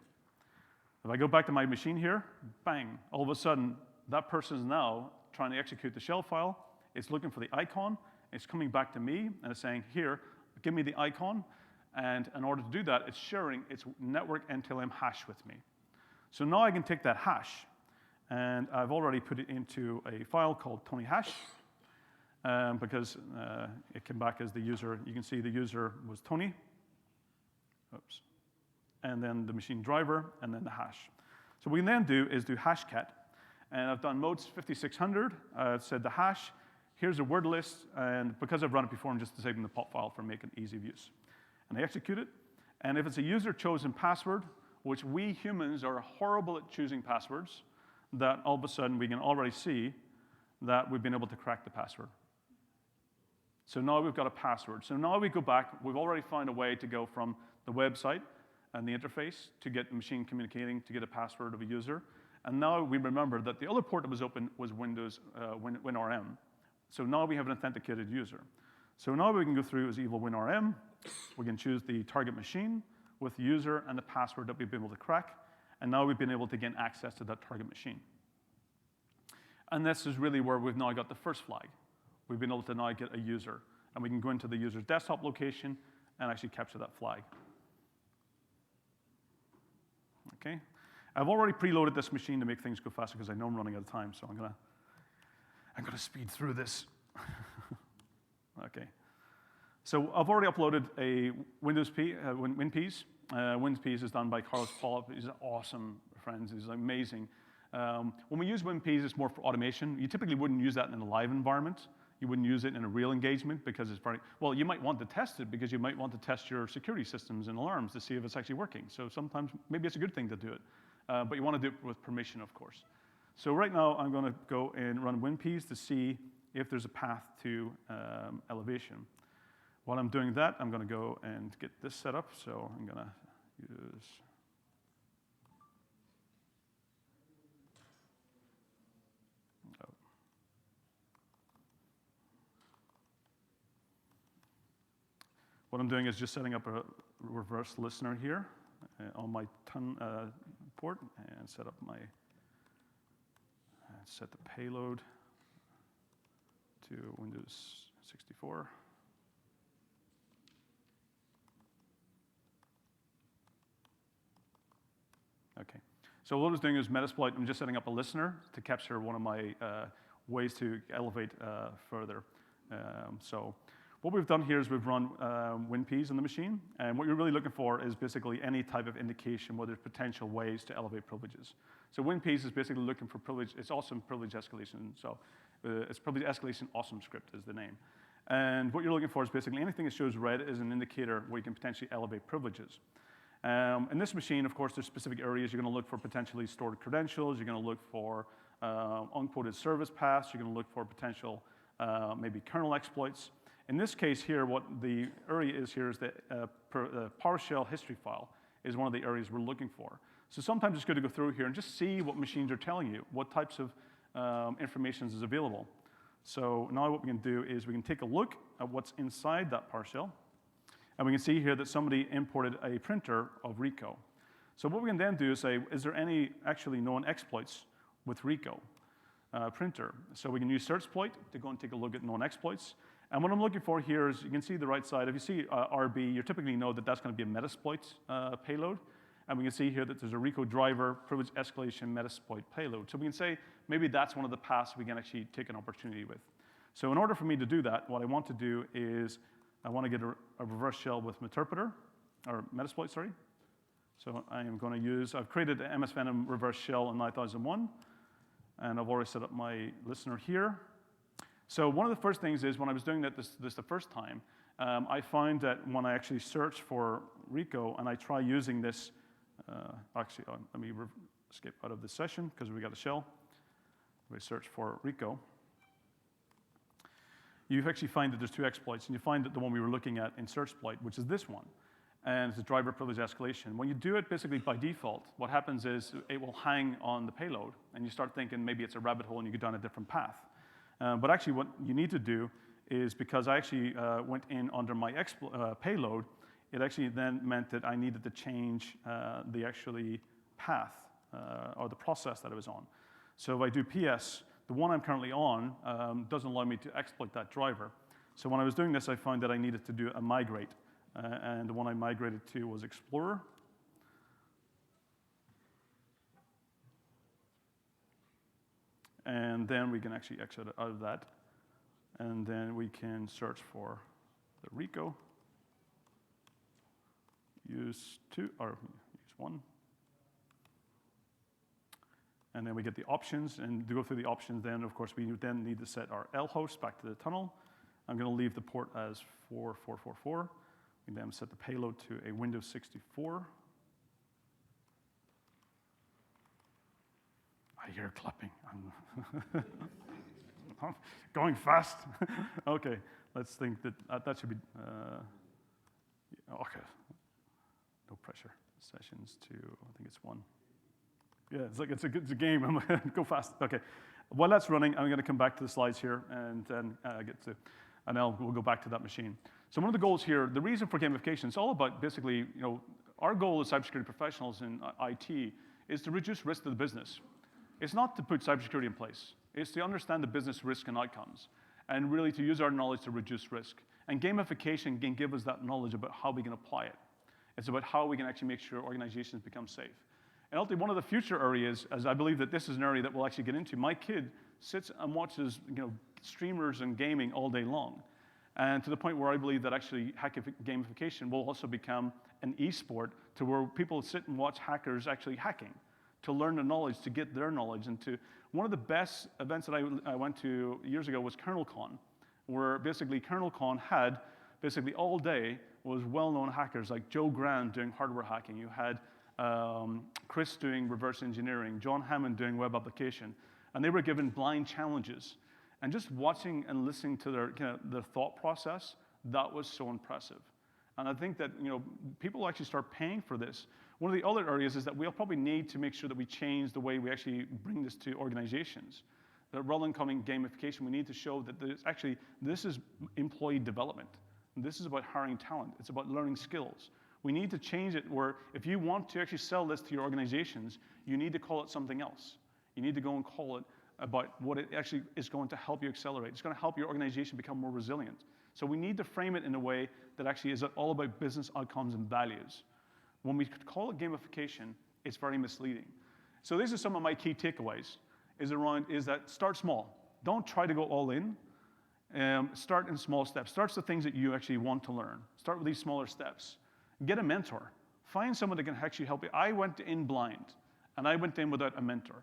If I go back to my machine here, bang, all of a sudden, that person is now trying to execute the shell file. It's looking for the icon. It's coming back to me, and it's saying, here, give me the icon. And in order to do that, it's sharing its network NTLM hash with me. So now I can take that hash, and I've already put it into a file called TonyHash, because it came back as the user. You can see the user was Tony. Oops. And then the machine driver, and then the hash. So what we can then do is do hashcat. And I've done modes 5600. I've said the hash, here's a word list, and because I've run it before, I'm just disabling the pop file for making it easy of use. And I execute it, and if it's a user-chosen password, which we humans are horrible at choosing passwords, that all of a sudden we can already see that we've been able to crack the password. So now we've got a password. So now we go back, we've already found a way to go from the website and the interface to get the machine communicating to get a password of a user. And now we remember that the other port that was open was Windows WinRM. So now we have an authenticated user. So now we can go through as evil WinRM. We can choose the target machine with the user and the password that we've been able to crack. And now we've been able to gain access to that target machine. And this is really where we've now got the first flag. We've been able to now get a user. And we can go into the user's desktop location and actually capture that flag. Okay? I've already preloaded this machine to make things go faster because I know I'm running out of time, so I'm gonna speed through this. Okay. So I've already uploaded a WinPeas. WinPeas is done by Carlos Polyp. He's awesome, friends. He's amazing. When we use WinPeas, it's more for automation. You typically wouldn't use that in a live environment. You wouldn't use it in a real engagement because it's very, well, you might want to test it because you might want to test your security systems and alarms to see if it's actually working. So sometimes maybe it's a good thing to do it. But you want to do it with permission, of course. So right now, I'm going to go and run WinPeas to see if there's a path to elevation. While I'm doing that, I'm going to go and get this set up. So I'm going to use... Oh. What I'm doing is just setting up a reverse listener here on my port and set up my... set the payload to Windows 64. Okay. So what I was doing is Metasploit. I'm just setting up a listener to capture one of my ways to elevate further. So what we've done here is we've run WinPeas on the machine. And what you're really looking for is basically any type of indication where there's potential ways to elevate privileges. So WinPeas is basically looking for privilege. It's awesome privilege escalation. So it's privilege escalation awesome script is the name. And what you're looking for is basically anything that shows red is an indicator where you can potentially elevate privileges. In this machine, of course, there's specific areas. You're going to look for potentially stored credentials. You're going to look for unquoted service paths. You're going to look for potential maybe kernel exploits. In this case here, what the area is here is the PowerShell history file is one of the areas we're looking for. So sometimes it's good to go through here and just see what machines are telling you, what types of information is available. So now what we can do is we can take a look at what's inside that PowerShell. And we can see here that somebody imported a printer of Rico. So what we can then do is say, is there any actually known exploits with Rico printer? So we can use SearchSploit to go and take a look at known exploits. And what I'm looking for here is you can see the right side. If you see RB, you typically know that that's going to be a Metasploit payload. And we can see here that there's a Rico driver privilege escalation Metasploit payload. So we can say maybe that's one of the paths we can actually take an opportunity with. So in order for me to do that, what I want to do is I want to get a reverse shell with Meterpreter, or Metasploit, sorry. So I am going to use, I've created an MS Venom reverse shell in 9001, and I've already set up my listener here. So one of the first things is when I was doing that this the first time, I found that when I actually search for Rico and I try using this, let me escape out of this session because we got a shell. We search for Rico. You actually find that there's two exploits, and you find that the one we were looking at in SearchSploit, which is this one, and it's a driver privilege escalation. When you do it basically by default, what happens is it will hang on the payload, and you start thinking maybe it's a rabbit hole and you go down a different path. But actually what you need to do is, because I actually went in under my payload, it actually then meant that I needed to change the actually path or the process that I was on. So if I do PS, the one I'm currently on doesn't allow me to exploit that driver. So when I was doing this, I found that I needed to do a migrate. And the one I migrated to was Explorer. And then we can actually exit out of that. And then we can search for the Rico. Use two, or use one. And then we get the options, and to go through the options, then, of course, we then need to set our L host back to the tunnel. I'm going to leave the port as 4444. We then set the payload to a Windows 64. I hear clapping. I'm going fast. Okay, let's think that should be, okay. No pressure. Sessions 2, I think it's 1. Yeah, it's a game. I'm gonna go fast. Okay. While that's running, I'm going to come back to the slides here and then we'll go back to that machine. So one of the goals here, the reason for gamification, it's all about basically, our goal as cybersecurity professionals in IT is to reduce risk to the business. It's not to put cybersecurity in place. It's to understand the business risk and outcomes, and really to use our knowledge to reduce risk. And gamification can give us that knowledge about how we can apply it. It's about how we can actually make sure organizations become safe. And ultimately, one of the future areas, as I believe that this is an area that we'll actually get into, my kid sits and watches streamers and gaming all day long. And to the point where I believe that actually gamification will also become an e-sport, to where people sit and watch hackers actually hacking, to learn the knowledge, to get their knowledge. And one of the best events that I went to years ago was KernelCon, where basically KernelCon had basically all day was well-known hackers like Joe Grand doing hardware hacking. You had Chris doing reverse engineering, John Hammond doing web application, and they were given blind challenges. And just watching and listening to their thought process, that was so impressive. And I think that people will actually start paying for this. One of the other areas is that we'll probably need to make sure that we change the way we actually bring this to organizations. That rather than coming gamification, we need to show that this is employee development. This is about hiring talent. It's about learning skills. We need to change it where if you want to actually sell this to your organizations, you need to call it something else. You need to go and call it about what it actually is going to help you accelerate. It's going to help your organization become more resilient. So we need to frame it in a way that actually is all about business outcomes and values. When we call it gamification, it's very misleading. So these are some of my key takeaways, is that start small. Don't try to go all in. Start in small steps. Start the things that you actually want to learn. Start with these smaller steps. Get a mentor. Find someone that can actually help you. I went in blind, and I went in without a mentor.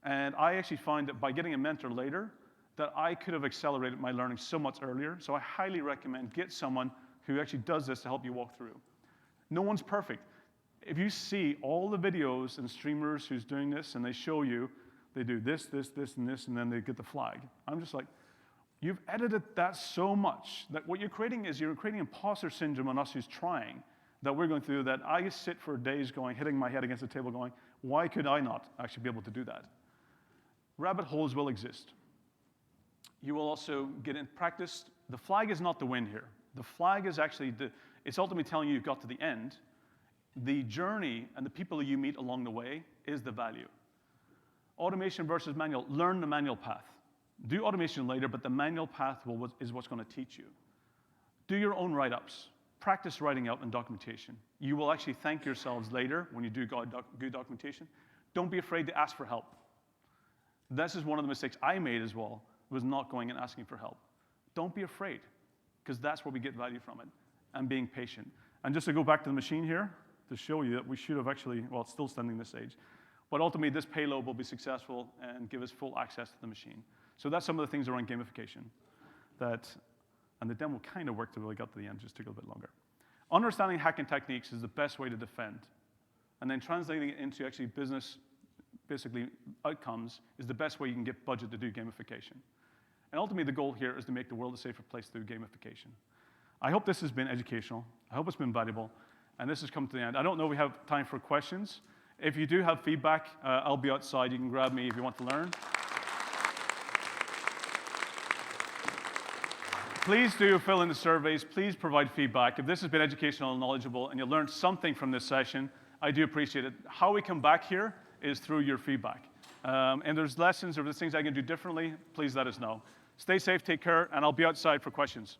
And I actually find that by getting a mentor later, that I could have accelerated my learning so much earlier. So I highly recommend get someone who actually does this to help you walk through. No one's perfect. If you see all the videos and streamers who's doing this, and they show you, they do this, this, this, and this, and then they get the flag. I'm just like, you've edited that so much that what you're creating imposter syndrome on us who's trying, that we're going through, that I sit for days hitting my head against the table going, why could I not actually be able to do that? Rabbit holes will exist. You will also get in practice. The flag is not the win here. The flag is actually, it's ultimately telling you you've got to the end. The journey and the people that you meet along the way is the value. Automation versus manual, learn the manual path. Do automation later, but the manual path is what's going to teach you. Do your own write-ups. Practice writing up and documentation. You will actually thank yourselves later when you do good documentation. Don't be afraid to ask for help. This is one of the mistakes I made as well, was not going and asking for help. Don't be afraid, because that's where we get value from it, and being patient. And just to go back to the machine here, to show you that we should have actually, well, it's still standing this age, but ultimately this payload will be successful and give us full access to the machine. So that's some of the things around gamification. And the demo kind of worked till we got to the end, just took a little bit longer. Understanding hacking techniques is the best way to defend. And then translating it into actually business, basically outcomes, is the best way you can get budget to do gamification. And ultimately the goal here is to make the world a safer place through gamification. I hope this has been educational. I hope it's been valuable. And this has come to the end. I don't know if we have time for questions. If you do have feedback, I'll be outside. You can grab me if you want to learn. Please do fill in the surveys. Please provide feedback. If this has been educational and knowledgeable and you learned something from this session, I do appreciate it. How we come back here is through your feedback. And there's lessons or there's things I can do differently, please let us know. Stay safe, take care, and I'll be outside for questions.